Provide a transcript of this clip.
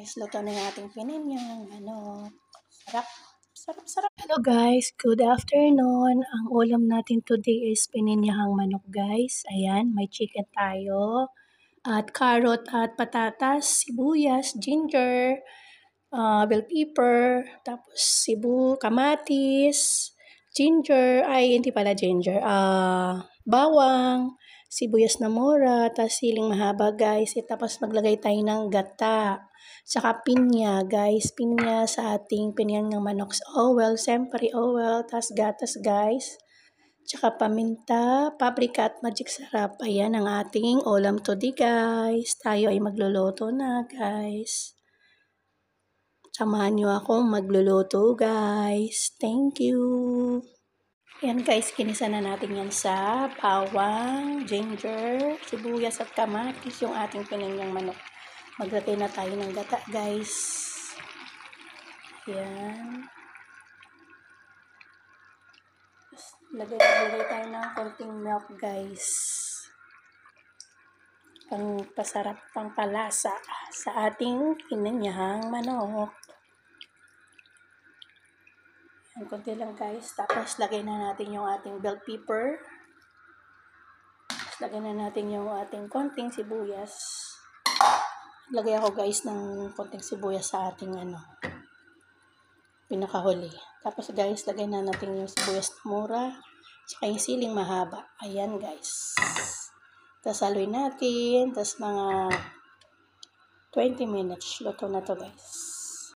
Guys, luto na yung ating pininyang manok. Sarap. Sarap, sarap. Hello guys, good afternoon. Ang ulam natin today is pininyahang manok guys. Ayan, may chicken tayo. At carrot at patatas, sibuyas, ginger, bell pepper, tapos kamatis, ginger, ay hindi pala ginger, bawang, sibuyas na mora, tapos siling mahaba guys. Tapos maglagay tayo ng gata. Tsaka pinya guys, pinya sa ating pinyang ng manok. Oil, siyempre oil, tapos gatas guys. Tsaka paminta, paprika at magic sarap. Ayan ang ating ulam today guys. Tayo ay magluluto na guys. Samahan nyo ako magluluto guys. Thank you. Yan guys, kinisa na natin yan sa bawang, ginger, sibuyas at kamatis yung ating pininyang manok. Maglagay na tayo ng gata guys. Yan. Lagay tayo ng konting milk guys. Pangpasarap, pangpalasa sa ating pininyahang manok. Yan, konti lang guys. Tapos lagay na natin yung ating bell pepper. Tapos lagay na natin yung ating konting sibuyas. Lagay ako guys ng konting sibuyas sa ating pinakahuli. Tapos guys, lagay na natin yung sibuyas na mura. Tsaka yung siling mahaba. Ayan guys. Tapos haluin natin. Tapos mga 20 minutes. Luto na to guys.